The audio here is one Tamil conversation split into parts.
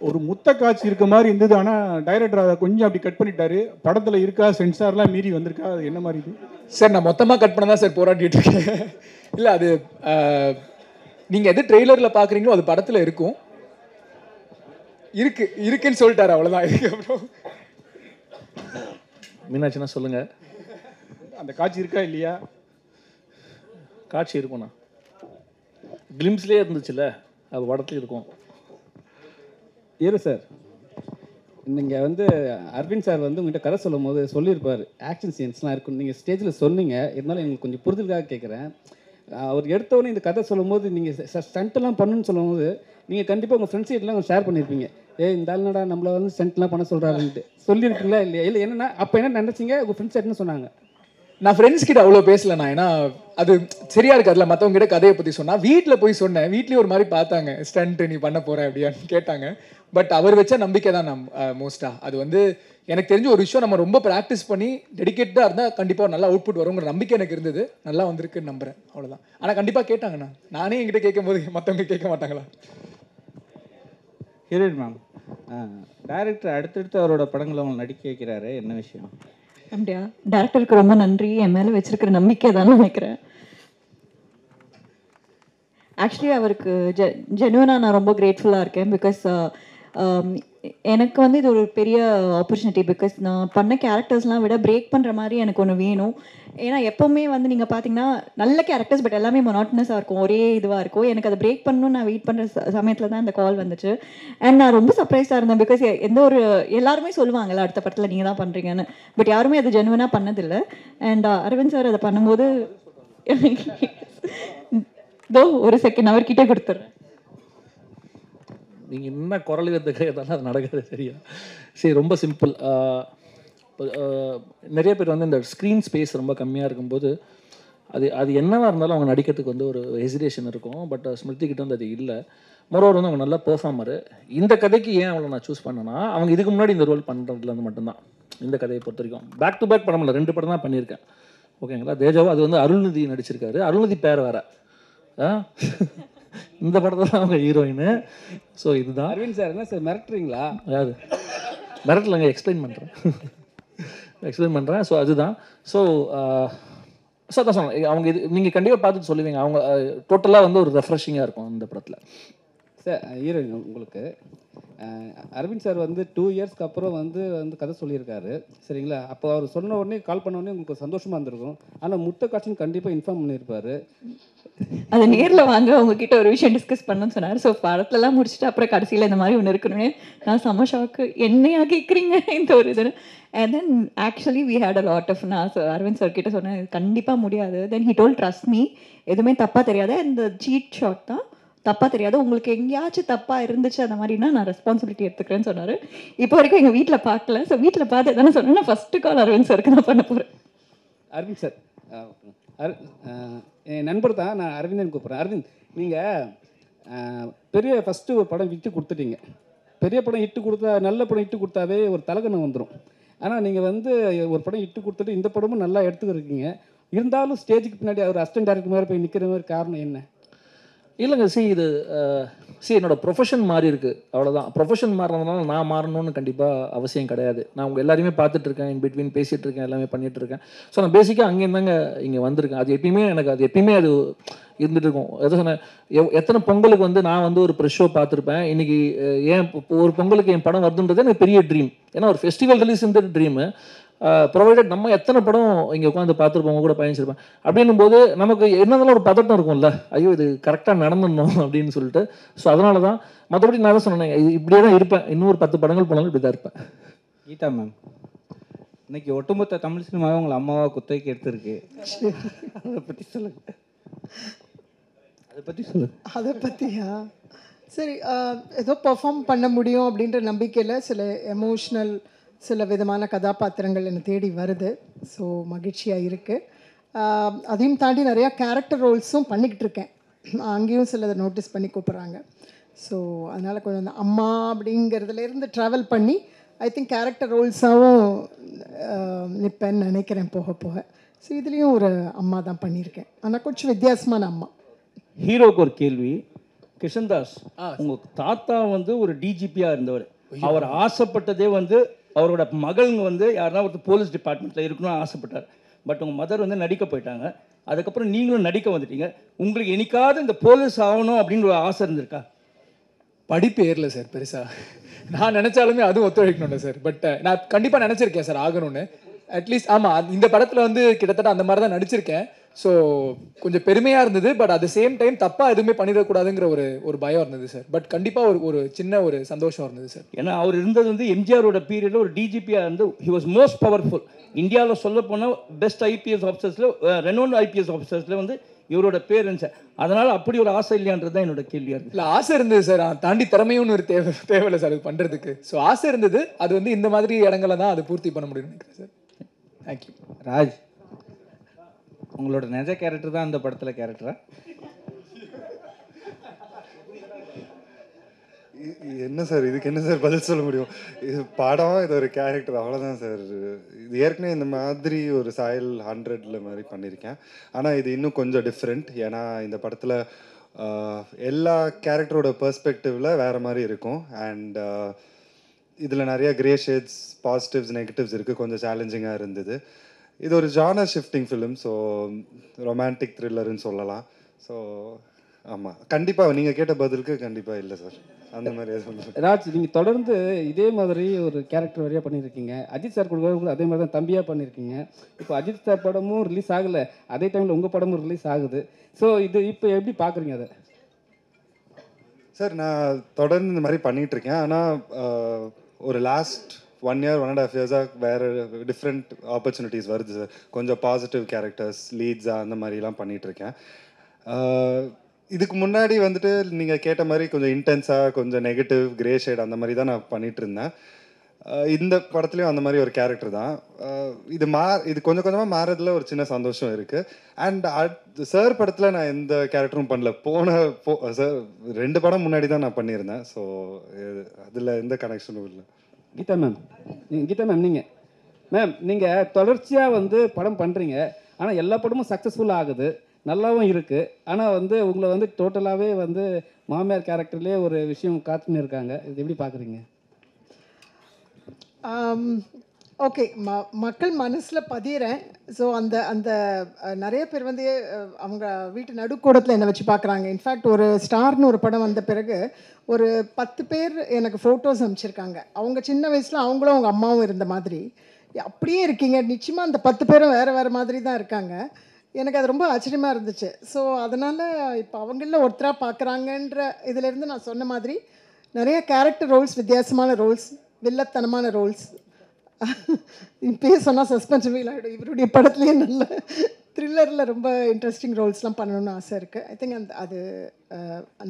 ஒரு முத்த காட்சி இருக்க மாதிரி இருந்தது. ஆனால் டைரக்டர் அதை கொஞ்சம் அப்படி கட் பண்ணிட்டாரு. படத்தில் இருக்கா சென்சார்லாம் மீறி வந்திருக்கா, அது என்ன மாதிரி இது? சார் நான் மொத்தமாக கட் பண்ண தான் சார் போராட்டிட்டு இருக்கேன். இல்லை அது நீங்கள் எது ட்ரெய்லரில் பார்க்குறீங்களோ அது படத்தில் இருக்கும். இருக்குன்னு சொல்லிட்டாரு, அவ்வளோதான். இதுக்கப்புறம் மீனாட்சினா சொல்லுங்கள். அந்த காட்சி இருக்கா இல்லையா? காட்சி இருக்கும்ண்ணா, கிளிம்ஸ்லேயே இருந்துச்சுல்ல, அது படத்துலையும் இருக்கும். ஹீரோ சார், நீங்கள் வந்து அரவிந்த் சார் வந்து உங்கள்கிட்ட கதை சொல்லும் போது சொல்லியிருப்பார் ஆக்ஷன் சீன்ஸ்லாம் இருக்குன்னு. நீங்கள் ஸ்டேஜில் சொன்னீங்க, இருந்தாலும் எங்களுக்கு கொஞ்சம் புரிதலுக்காக கேட்குறேன். அவர் எடுத்தவொடனே இந்த கதை சொல்லும் போது நீங்கள் ஸ்டண்ட்டெல்லாம் பண்ணுன்னு சொல்லும் போது நீங்கள் கண்டிப்பாக உங்கள் ஃப்ரெண்ட்ஸ் கிட்டலாம் ஷேர் பண்ணியிருப்பீங்க. இந்த ஆள்னடா நம்மளை வந்து ஸ்டண்ட்லாம் பண்ண சொல்கிறாருன்ட்டு சொல்லியிருக்கீங்களா இல்லையா? இல்லை என்னென்னா அப்போ என்ன நினச்சிங்க, உங்கள் ஃப்ரெண்ட்ஸ் என்ன சொன்னாங்க? நான் ஃப்ரெண்ட்ஸ் கிட்ட அவ்வளோ பேசலண்ணா, ஏன்னா அது சரியா இருக்காதுல்ல மற்றவங்க கிட்ட கதையை பற்றி சொன்னால். வீட்டில் போய் சொன்னேன், வீட்லேயும் ஒரு மாதிரி பார்த்தாங்க, ஸ்டண்ட் நீ பண்ண போகிற அப்படியான்னு கேட்டாங்க. பட் அவர் வச்ச நம்பிக்கை தான் நான் மோஸ்ட்டாக. அது வந்து எனக்கு தெரிஞ்ச ஒரு விஷயம், நம்ம ரொம்ப ப்ராக்டிஸ் பண்ணி டெடிக்கேட்டாக இருந்தால் கண்டிப்பாக நல்லா அவுட்புட் வருங்கிற நம்பிக்கை எனக்கு இருந்தது. நல்லா வந்திருக்குன்னு நம்புகிறேன், அவ்வளோதான். ஆனால் கண்டிப்பாக கேட்டாங்கண்ணா, நானே என்கிட்ட கேட்கும் போது மற்றவங்க கேட்க மாட்டாங்களா? ஹீரோயின் மேம், டைரக்டர் அடுத்தடுத்து அவரோட படங்களை அவங்க நடிக்க வைக்கிறாரு, என்ன விஷயம்? அப்படியா? டேரக்டருக்கு ரொம்ப நன்றி, என் மேலே வச்சிருக்கிற நம்பிக்கை தான் நினைக்கிறேன். ஆக்சுவலி அவருக்கு ஜெனுவனாக நான் ரொம்ப கிரேட்ஃபுல்லாக இருக்கேன். பிகாஸ் எனக்கு வந்து இது ஒரு பெரிய ஆப்பர்ச்சுனிட்டி. பிகாஸ் நான் பண்ண கேரக்டர்ஸ்லாம் விட பிரேக் பண்ணுற மாதிரி எனக்கு ஒன்று வேணும். ஏன்னா எப்போவுமே வந்து நீங்கள் பார்த்தீங்கன்னா நல்ல கேரக்டர்ஸ் பட் எல்லாமே மொனாட்டனஸாக இருக்கும், ஒரே இதுவாக இருக்கும். எனக்கு அதை பிரேக் பண்ணணும்னு நான் வெயிட் பண்ணுற சமயத்தில் தான் இந்த கால் வந்துச்சு. அண்ட் நான் ரொம்ப சர்ப்ரைஸாக இருந்தேன். பிகாஸ் எந்த ஒரு எல்லாருமே சொல்லுவாங்கல்ல அடுத்த படத்தில் நீங்கள் தான் பண்ணுறீங்கன்னு, பட் யாருமே அது ஜெனுவனாக பண்ணதில்லை. அண்ட் அரவிந்த் சார் அதை பண்ணும்போது தோ ஒரு செகண்ட் அவர்கிட்ட கொடுத்துட்றேன். நீங்கள் என்ன குரல் எடுத்துக்கிறதால அது நடக்கிறது சரியா? சரி, ரொம்ப சிம்பிள். நிறைய பேர் வந்து இந்த ஸ்க்ரீன் ஸ்பேஸ் ரொம்ப கம்மியாக இருக்கும்போது அது என்னவாக இருந்தாலும் அவங்க நடிக்கிறதுக்கு வந்து ஒரு ஹெசிடேஷன் இருக்கும். பட் ஸ்மிருதி கிட்ட வந்து அது இல்லை. மொரோவர் வந்து அவங்க நல்லா பெர்ஃபார்மரு. இந்த கதைக்கு ஏன் அவளை நான் சூஸ் பண்ணேன்னா, அவங்க இதுக்கு முன்னாடி இந்த ரோல் பண்ணுறதுலேருந்து மட்டும்தான். இந்த கதையை பொறுத்த வரைக்கும் பேக் டு பேக் படம் இல்லை, 2 படம் தான் பண்ணியிருக்கேன். ஓகேங்களா? தேஜாவும் அது வந்து அருள்நிதி நடிச்சிருக்காரு. அருள்நிதி பேர் வேறு. இந்த படத்தில் தான் அவங்க ஹீரோயின். ஸோ இதுதான். அரவிந்த் சார் என்ன சார் மிரட்டுறீங்களா? அதாவது மிரட்டலங்க, எக்ஸ்பிளைன் பண்ணுறேன். ஸோ அதுதான். ஸோ தான் சொன்னேன், அவங்க இது நீங்கள் கண்டிப்பாக பார்த்துட்டு சொல்லுவீங்க. அவங்க டோட்டலாக வந்து ஒரு ரெஃப்ரெஷிங்காக இருக்கும் இந்த படத்தில். சார் ஹீரோயின் உங்களுக்கு அரவிந்த் சார் வந்து 2 இயர்ஸ்க்கு அப்புறம் வந்து கதை சொல்லியிருக்காரு, சரிங்களா? அப்போ அவர் சொன்ன உடனே கால் பண்ண உடனே உங்களுக்கு சந்தோஷமாக இருந்திருக்கும். ஆனால் முட்டை காட்சின்னு கண்டிப்பாக இன்ஃபார்ம் பண்ணியிருப்பாரு. அது நேரில் வாங்க உங்ககிட்ட ஒரு விஷயம் டிஸ்கஸ் பண்ணணும்னு சொன்னார். ஸோ படத்துலலாம் முடிச்சுட்டு அப்புறம் கடைசியில் இந்த மாதிரி ஒன்று இருக்கணும்னு நான் செம்ம ஷாக்கு, என்னையா கேட்குறீங்க இந்த ஒரு இது. And then actually we had a lot of, நான் அரவிந்த் சார் கிட்ட சொன்னேன் கண்டிப்பாக முடியாது. Then he told trust me, எதுவுமே தப்பாக தெரியாது, இந்த சீட் ஷாட் தான் தப்பாக தெரியாது, உங்களுக்கு எங்கேயாச்சும் தப்பாக இருந்துச்சு அந்த மாதிரினா நான் ரெஸ்பான்சிபிலிட்டி எடுத்துக்கிறேன்னு சொன்னார். இப்போ வரைக்கும் எங்கள் வீட்டில் பார்க்கல. ஸோ வீட்டில் பார்த்து தானே சொன்னேன், நான் ஃபஸ்ட்டு கால் அரவிந்த் சாருக்கு நான் பண்ண போகிறேன். அரவிந்த் சார், என் நண்பர் தான், நான் அரவிந்தன் கூப்பிட்றேன். அரவிந்த், நீங்கள் பெரிய ஃபஸ்ட்டு ஒரு படம் விட்டு கொடுத்துட்டீங்க. பெரிய படம் இட்டு கொடுத்தா, நல்ல படம் இட்டு கொடுத்தாவே ஒரு தலகணம் வந்துடும். ஆனால் நீங்கள் வந்து ஒரு படம் இட்டு கொடுத்துட்டு இந்த படமும் நல்லா எடுத்துக்கிருக்கீங்க. இருந்தாலும் ஸ்டேஜுக்கு பின்னாடி அவர் அசிஸ்டன்ட் டைரக்டர் மாதிரி போய் நிற்கிற மாதிரி காரணம் என்ன? இல்லைங்க, இது என்னோடய ப்ரொஃபஷன் மாறி இருக்குது, அவ்வளோதான். ப்ரொஃபஷன் மாறினதுனால நான் மாறணும்னு கண்டிப்பாக அவசியம் கிடையாது. நான் உங்கள் எல்லாரையுமே பார்த்துட்ருக்கேன், இன் பிட்வீன் பேசிகிட்டு இருக்கேன், எல்லாமே பண்ணிகிட்ருக்கேன். ஸோ நான் பேசிக்காக அங்கேருந்தாங்க இங்கே வந்திருக்கேன். அது எப்பயுமே எனக்கு அது இருந்துகிட்டு இருக்கும். எதை சொன்னேன், எத்தனை பொங்கலுக்கு வந்து நான் வந்து ஒரு ப்ரெஷ் ஷோ பார்த்துருப்பேன். இன்றைக்கி ஏன் ஒரு பொங்கலுக்கு என் படம் வருதுன்றது எனக்கு பெரிய ட்ரீம். ஏன்னா ஒரு ஃபெஸ்டிவல் ரிலீஸ்ன்றது ட்ரீமு. ப்ரொவைடட் நம்ம எத்தனை படம் இங்கே உட்காந்து பார்த்துருப்போம், கூட பயணிச்சிருப்பேன். அப்படின்னும் போது நமக்கு என்னதெல்லாம் ஒரு பதட்டம் இருக்கும்ல, ஐயோ இது கரெக்டாக நடந்துடணும் அப்படின்னு சொல்லிட்டு. ஸோ அதனால தான், மற்றபடி நான் தான் சொன்னேன், இப்படியே தான் இருப்பேன். இன்னும் ஒரு 10 படங்கள் போனாலும் இப்படி தான் இருப்பேன். கீதா மேம், இன்னைக்கு ஒட்டுமொத்த தமிழ் சினிமாவே உங்களை அம்மாவாக குத்தகைக்கு எடுத்திருக்கு. அதை பற்றி சொல்லுங்கள். அதை பற்றியா? சரி, ஏதோ பெர்ஃபார்ம் பண்ண முடியும் அப்படின்ற நம்பிக்கையில் சில எமோஷ்னல் சில விதமான கதாபாத்திரங்கள் என்னை தேடி வருது. ஸோ மகிழ்ச்சியாக இருக்குது. அதையும் தாண்டி நிறையா கேரக்டர் ரோல்ஸும் பண்ணிக்கிட்டு இருக்கேன். அங்கேயும் சிலதை நோட்டீஸ் பண்ணி கூப்பிட்றாங்க. ஸோ அதனால் கொஞ்சம் அந்த அம்மா அப்படிங்கிறதுலேருந்து ட்ராவல் பண்ணி ஐ திங்க் கேரக்டர் ரோல்ஸாகவும் நிற்பேன்னு நினைக்கிறேன் போக போக. ஸோ இதுலேயும் ஒரு அம்மா தான் பண்ணியிருக்கேன், ஆனால் கொஞ்சம் வித்தியாசமான அம்மா. ஹீரோக்கு ஒரு கேள்வி, கிருஷ்ணதாஸ் உங்கள் தாத்தா வந்து ஒரு டிஜிபியாக இருந்தவர். அவர் ஆசைப்பட்டதே வந்து அவரோட மகள்ங்க வந்து யாருன்னா ஒருத்தர் போலீஸ் டிபார்ட்மெண்ட்டில் இருக்கணும்னு ஆசைப்பட்டார். பட் உங்கள் மதர் வந்து நடிக்க போயிட்டாங்க. அதுக்கப்புறம் நீங்களும் நடிக்க வந்துட்டீங்க. உங்களுக்கு என்னைக்காவது இந்த போலீஸ் ஆகணும் அப்படின்னு ஒரு ஆசை இருந்திருக்கா? படிப்பு ஏறல சார் பெருசாக. நான் நினச்சாலுமே அதுவும் ஒத்துழைக்கணும்ல சார். பட் நான் கண்டிப்பாக நினச்சிருக்கேன் சார் ஆகணும்னு. அட்லீஸ்ட் ஆமாம், இந்த படத்தில் வந்து கிட்டத்தட்ட அந்த மாதிரி தான் நடிச்சிருக்கேன். ஸோ கொஞ்சம் பெருமையாக இருந்தது. But at the same time தப்பாக எதுவுமே பண்ணிடக்கூடாதுங்கிற ஒரு பயம் இருந்தது சார். பட் கண்டிப்பாக ஒரு சின்ன ஒரு சந்தோஷம் இருந்தது சார். ஏன்னா அவர் இருந்தது வந்து எம்ஜிஆரோட பீரியடில் ஒரு டிஜிபியாக இருந்து ஹி வாஸ் மோஸ்ட் பவர்ஃபுல். இந்தியாவில் சொல்ல போனால் பெஸ்ட் ஐபிஎஸ் ஆஃபீஸர்ஸில் ரெனோன்ட் ஐபிஎஸ் ஆஃபீஸர்ஸில் வந்து இவரோட பேர் இருந்துச்சு. அதனால் அப்படி ஒரு ஆசை இல்லையான்றது தான் என்னோட கேள்வியாக இருக்குது. இல்லை, ஆசை இருந்தது சார். தாண்டி திறமையும் ஒரு தேவையில்லை சார் அது பண்ணுறதுக்கு. ஸோ ஆசை இருந்தது. அது வந்து இந்த மாதிரி இடங்களை தான் அது பூர்த்தி பண்ண முடியும்னு நினைக்கிறேன் சார். தேங்க்யூ. ராஜ், உங்களோட நிஜ கேரக்டர் தான் அந்த படத்தில் கேரக்டரா? என்ன சார் இதுக்கு என்ன சார் பதில் சொல்ல முடியும்? இது படம், இது ஒரு கேரக்டர், அவ்வளோதான் சார். இது ஏற்கனவே இந்த மாதிரி ஒரு சாயல் 100 மாதிரி பண்ணியிருக்கேன். ஆனால் இது இன்னும் கொஞ்சம் டிஃப்ரெண்ட். ஏன்னா இந்த படத்தில் எல்லா கேரக்டரோட பெர்ஸ்பெக்டிவில் வேறு மாதிரி இருக்கும். அண்ட் இதில் நிறைய கிரே ஷேட்ஸ், பாசிட்டிவ்ஸ், நெகட்டிவ்ஸ் இருக்குது. கொஞ்சம் சேலஞ்சிங்காக இருந்தது. இது ஒரு genre shifting film. So romantic த்ரில்லர்னு சொல்லலாம். ஸோ ஆமாம், கண்டிப்பாக நீங்கள் கேட்ட பதிலுக்கு கண்டிப்பாக இல்லை சார், அந்த மாதிரி சொல்லுங்கள். ராஜ், நீங்கள் தொடர்ந்து இதே மாதிரி ஒரு கேரக்டர் வரையாக பண்ணியிருக்கீங்க. அஜித் சார் கூட அதே மாதிரி தான் தம்பியாக பண்ணியிருக்கீங்க. இப்போ அஜித் சார் படமும் ரிலீஸ் ஆகலை, அதே டைமில் உங்கள் படமும் ரிலீஸ் ஆகுது. ஸோ இது இப்போ எப்படி பார்க்குறீங்க அதை? சார், நான் தொடர்ந்து இந்த மாதிரி பண்ணிகிட்ருக்கேன். ஆனால் ஒரு லாஸ்ட் 1 year 1.5 years வேறு டிஃப்ரெண்ட் ஆப்பர்ச்சுனிட்டிஸ் வருது சார். கொஞ்சம் பாசிட்டிவ் கேரக்டர்ஸ், லீட்ஸாக அந்த மாதிரிலாம் பண்ணிகிட்ருக்கேன். இதுக்கு முன்னாடி வந்துட்டு நீங்கள் கேட்ட மாதிரி கொஞ்சம் இன்டென்ஸாக, கொஞ்சம் நெகட்டிவ், கிரே ஷேட் அந்த மாதிரி தான் நான் பண்ணிகிட்டு இருந்தேன். இந்த படத்துலையும் அந்த மாதிரி ஒரு கேரக்டர் தான். இது கொஞ்சம் கொஞ்சமாக மாறதுல ஒரு சின்ன சந்தோஷம் இருக்குது. அண்ட் சார் படத்தில் நான் எந்த கேரக்டரும் பண்ணல. சார் 2 படம் முன்னாடி தான் நான் பண்ணியிருந்தேன். ஸோ அதில் எந்த கனெக்ஷனும் இல்லை. கீதா மேம் நீங்கள் தொடர்ச்சியாக வந்து படம் பண்ணுறீங்க. ஆனால் எல்லா படமும் சக்ஸஸ்ஃபுல்லாக ஆகுது, நல்லாவும் இருக்குது. ஆனால் வந்து உங்களை வந்து டோட்டலாகவே வந்து மாமியார் கேரக்டர்லேயே ஒரு விஷயம் காத்துன்னு இருக்காங்க. இது எப்படி பார்க்குறீங்க? ஓகே, மக்கள் மனசில் பதிகிறேன். ஸோ அந்த அந்த நிறைய பேர் வந்து அவங்க வீட்டு நடுக்கூடத்தில் என்னை வச்சு பார்க்குறாங்க. இன்ஃபேக்ட் ஒரு ஸ்டார்னு ஒரு படம் வந்த பிறகு ஒரு 10 பேர் எனக்கு ஃபோட்டோஸ் அனுப்பிச்சிருக்காங்க. அவங்க சின்ன வயசில் அவங்களும் அவங்க அம்மாவும் இருந்த மாதிரி அப்படியே இருக்கீங்க. நிச்சயமாக அந்த 10 பேரும் வேறு மாதிரி தான் இருக்காங்க. எனக்கு அது ரொம்ப ஆச்சரியமாக இருந்துச்சு. ஸோ அதனால் இப்போ அவங்களில் ஒருத்தராக பார்க்குறாங்கன்ற இதிலேருந்து நான் சொன்ன மாதிரி நிறைய கேரக்டர் ரோல்ஸ், வித்தியாசமான ரோல்ஸ், வில்லத்தனமான ரோல்ஸ், இப்பயே சொன்னால் சஸ்பென்ஸ் ஃபீல் ஆகிடும். இவருடைய படத்துலேயே நல்ல த்ரில்லரில் ரொம்ப இன்ட்ரெஸ்டிங் ரோல்ஸ்லாம் பண்ணணும்னு ஆசை இருக்குது. ஐ திங்க் அது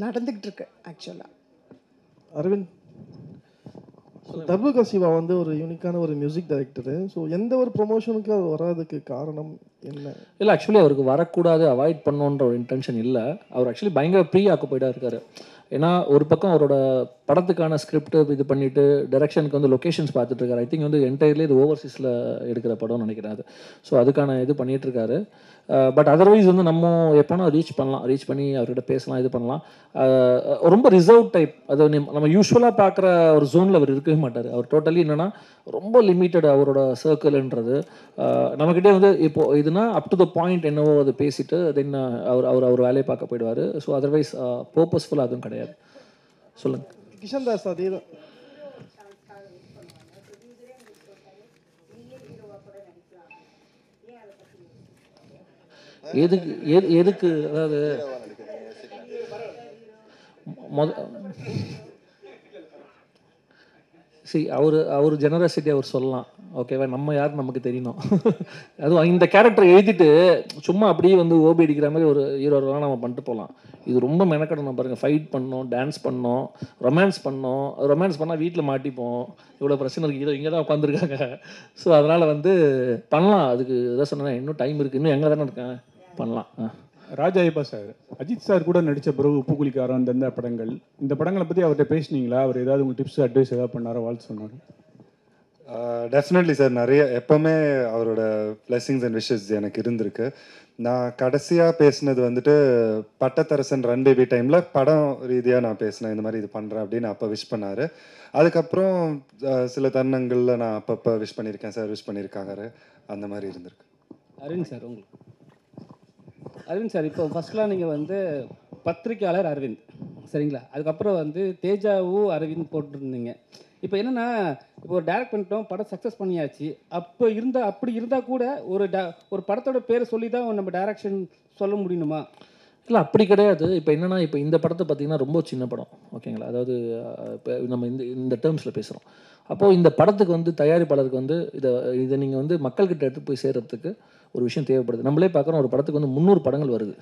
நடந்துக்கிட்டு இருக்கு ஆக்சுவலாக. அரவிந்த், தர்புகா சிவா வந்து ஒரு யூனிக்கான ஒரு மியூசிக் டைரக்டரு. ஸோ எந்த ஒரு ப்ரொமோஷனுக்கு அவர் வராதுக்கு காரணம் என்ன? இல்லை, ஆக்சுவலி அவருக்கு வரக்கூடாது, அவாய்ட் பண்ணணுன்ற ஒரு இன்டென்ஷன் இல்லை. அவர் ஆக்சுவலி பயங்கர ப்ரீ ஆக்குப்பைடாக இருக்கார். ஏன்னா ஒரு பக்கம் அவரோட படத்துக்கான ஸ்கிரிப்ட் இது பண்ணிவிட்டு டைரக்ஷனுக்கு வந்து லொக்கேஷன்ஸ் பார்த்துட்ருக்காரு. ஐ திங்க் வந்து என்டையர்லி இது ஓவர்சீஸில் எடுக்கிற படம்னு நினைக்கிறேன் அது. ஸோ அதுக்கான இது பண்ணிகிட்ருக்காரு. பட் அதர்வைஸ் வந்து நம்ம எப்போனா ரீச் பண்ணி அவர்கிட்ட பேசலாம், இது பண்ணலாம். ரொம்ப ரிசர்வ் டைப். அது நம்ம யூஸ்வலாக பார்க்குற ஒரு ஜோனில் அவர் இருக்கவே மாட்டார். அவர் டோட்டலி என்னென்னா ரொம்ப லிமிட்டட் அவரோட சர்க்கிள்ன்றது. நம்மக்கிட்டே வந்து இப்போது இதுனா அப் டு த பாயிண்ட் என்னவோ அதை பேசிவிட்டு தென் அவர் வேலையை பார்க்க போயிடுவார். ஸோ அதர்வைஸ் பர்பஸ்ஃபுல்லாக அதுவும் கிடையாது. சொல்லுங்கள். கிஷன்தாஸ் அதே தான். எதுக்கு அதாவது அவர் ஜெனரசிட்டி அவர் சொல்லலாம், ஓகேவா? நம்ம யார் நமக்கு தெரியணும். அதுவும் இந்த கேரக்டர் எழுதிட்டு சும்மா அப்படியே வந்து ஓபி அடிக்கிற மாதிரி ஒரு ஹீரோலாம் நம்ம பண்ணிட்டு போகலாம். இது ரொம்ப மெனக்கடணும் பாருங்கள். ஃபைட் பண்ணோம், டான்ஸ் பண்ணோம், ரொமான்ஸ் பண்ணால் வீட்டில் மாட்டிப்போம். இவ்வளோ பிரச்சனை இருக்குது. இதோ இங்கே தான் உட்காந்துருக்காங்க. ஸோ அதனால் வந்து பண்ணலாம். அதுக்கு எதாவது சொன்னேன், இன்னும் டைம் இருக்குது, இன்னும் எங்கே தானே இருக்கேன், பண்ணலாம். ராஜா ஐப்பா சார், அஜித் சார் கூட நடித்த பிறகு உப்புக்குளிக்காரன் இந்த படங்கள், இந்த படங்களை பற்றி அவர்கிட்ட பேசினீங்களா? அவர் ஏதாவது உங்கள் டிப்ஸ், அட்வைஸ் ஏதாவது பண்ணாரோ, வாழ்த்து சொன்னார்? Definitely sir. நிறைய எப்போவுமே அவரோட பிளெஸிங்ஸ் அண்ட் விஷஸ் எனக்கு இருந்திருக்கு. நான் கடைசியாக பேசினது வந்துட்டு பட்டத்தரசன் ரன் பேபி டைமில் படம் ரீதியாக நான் பேசினேன், இந்த மாதிரி இது பண்ணுறேன் அப்படின்னு அப்போ விஷ் பண்ணார். அதுக்கப்புறம் சில தருணங்களில் நான் அப்பப்போ விஷ் பண்ணியிருக்கேன் சார், விஷ் பண்ணியிருக்காங்க, அந்த மாதிரி இருந்திருக்கு. அரவிந்த் சார், உங்களுக்கு அரவிந்த் சார், இப்போ ஃபஸ்ட்லாம் நீங்கள் வந்து பத்திரிக்கையாளர் அரவிந்த், சரிங்களா? அதுக்கப்புறம் வந்து தேஜாவு அரவிந்த் போட்டிருந்தீங்க. இப்போ என்னென்னா, இப்போ ஒரு டைரக்ட் பண்ணிட்டோம், படம் சக்ஸஸ் பண்ணியாச்சு. அப்படி இருந்தால் கூட ஒரு படத்தோட பேரை சொல்லி தான் நம்ம டைரக்ஷன் சொல்ல முடியணுமா? இல்லை, அப்படி கிடையாது. இப்போ என்னென்னா, இப்போ இந்த படத்தை பார்த்தீங்கன்னா ரொம்ப சின்ன படம், ஓகேங்களா? அதாவது இப்போ நம்ம இந்த டேர்ம்ஸில் பேசுகிறோம். அப்போது இந்த படத்துக்கு வந்து தயாரிப்பாளருக்கு வந்து இதை நீங்கள் வந்து மக்கள்கிட்ட எடுத்து போய் சேர்கிறதுக்கு ஒரு விஷயம் தேவைப்படுது. நம்மளே பார்க்குறோம், ஒரு படத்துக்கு வந்து 300 படங்கள் வருது.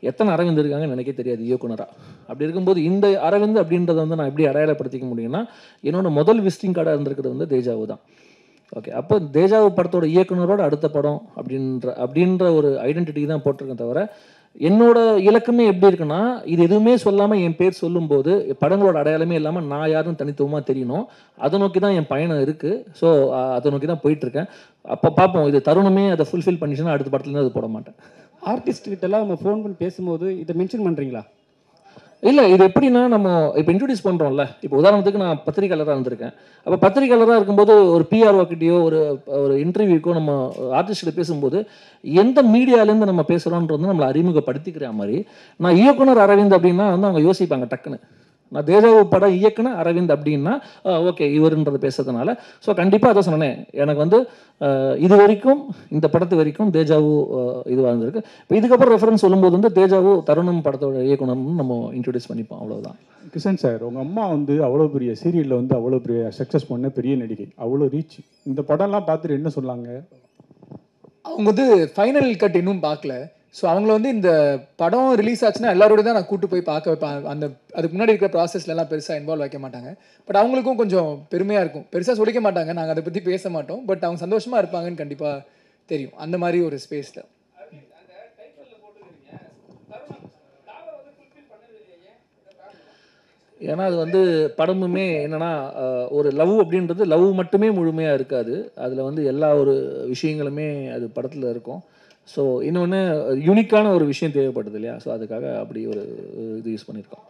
எத்தனை அரவிந்த் இருக்காங்கன்னு எனக்கே தெரியாது இயக்குனராக. அப்படி இருக்கும்போது இந்த அரவிந்த் அப்படின்றத வந்து நான் எப்படி அடையாளப்படுத்திக்க முடியும்னா, என்னோட முதல் விசிட்டிங் கார்டாக இருந்திருக்கிறது வந்து தேஜாவு தான். ஓகே, அப்போ தேஜாவு படத்தோட இயக்குனரோட அடுத்த படம் அப்படின்ற ஒரு ஐடென்டிட்டி தான் போட்டிருக்கேன். தவிர என்னோட இலக்குமே எப்படி இருக்குன்னா, இது எதுவுமே சொல்லாமல் என் பேர் சொல்லும்போது படங்களோட அடையாளமே இல்லாமல் நான் யாருன்னு தனித்துவமாக தெரியணும். அதை நோக்கி தான் என் பயணம் இருக்குது. ஸோ அதை நோக்கி தான் போயிட்டுருக்கேன். அப்போ பார்ப்போம், இது தருணமே அதை ஃபுல்ஃபில் பண்ணிச்சுன்னா அடுத்த படத்துலேருந்து அது போட மாட்டேன். ஆர்டிஸ்ட்கிட்டலாம் நம்ம ஃபோன் பண்ணி பேசும்போது இதை மென்ஷன் பண்ணுறீங்களா? இல்லை, இது எப்படின்னா, நம்ம இப்போ இன்ட்ரடியூஸ் பண்ணுறோம்ல. இப்போ உதாரணத்துக்கு நான் பத்திரிகையாளராக இருந்திருக்கேன். அப்போ பத்திரிகையாளராக இருக்கும்போது ஒரு பிஆர்ஓக்கிட்டையோ ஒரு இன்டர்வியூக்கோ நம்ம ஆர்டிஸ்ட்டை பேசும்போது எந்த மீடியாலேருந்து நம்ம பேசுகிறோன்றது நம்மளை அறிமுகப்படுத்திக்கிற மாதிரி, நான் இயக்குனர் அரவிந்த் அப்படின்னா வந்து அவங்க யோசிப்பாங்க டக்குன்னு. நான் தேஜாவு படம் இயக்குனர் அரவிந்த் அப்படின்னா ஓகே இவருன்றது பேசுறதுனால. ஸோ கண்டிப்பாக அதை சொன்னேன். எனக்கு வந்து இது வரைக்கும் இந்த படத்து வரைக்கும் தேஜாவு இதுவாக இருந்திருக்கு. இப்போ இதுக்கப்புறம் ரெஃபரன்ஸ் சொல்லும்போது வந்து தேஜாவு தருணம் படத்தோட இயக்குனர்னு நம்ம இன்ட்ரடியூஸ் பண்ணிப்போம், அவ்வளோதான். கிஷன் சார், உங்கள் அம்மா வந்து அவ்வளோ பெரிய சீரியலில் வந்து அவ்வளோ பெரிய சக்ஸஸ் பண்ண பெரிய நடிகை, அவ்வளோ ரீச். இந்த படம்லாம் பார்த்துட்டு என்ன சொன்னாங்க? அவங்க வந்து ஃபைனல் கட் இன்னும் பார்க்கல. ஸோ அவங்கள வந்து இந்த படம் ரிலீஸ் ஆச்சுன்னா எல்லாரோட தான் நான் கூட்டு போய் பார்க்க வைப்பேன். அதுக்கு முன்னாடி இருக்கிற ப்ராசஸ்லாம் பெருசாக இன்வால்வ் வைக்க மாட்டாங்க. பட் அவங்களுக்கும் கொஞ்சம் பெருமையாக இருக்கும். பெருசாக சொல்லிக்க மாட்டாங்க, நாங்கள் அதை பற்றி பேச மாட்டோம். பட் அவங்க சந்தோஷமாக இருப்பாங்கன்னு கண்டிப்பாக தெரியும், அந்த மாதிரி ஒரு ஸ்பேஸில். ஏன்னா அது வந்து படமுமே என்னென்னா, ஒரு லவ் அப்படின்றது லவ் மட்டுமே முழுமையாக இருக்காது. அதில் வந்து எல்லா ஒரு விஷயங்களுமே அது படத்தில் இருக்கும். ஸோ இன்னொன்று யூனிக்கான ஒரு விஷயம் தேவைப்படுது இல்லையா? ஸோ அதுக்காக அப்படி ஒரு இது யூஸ் பண்ணியிருக்கோம்.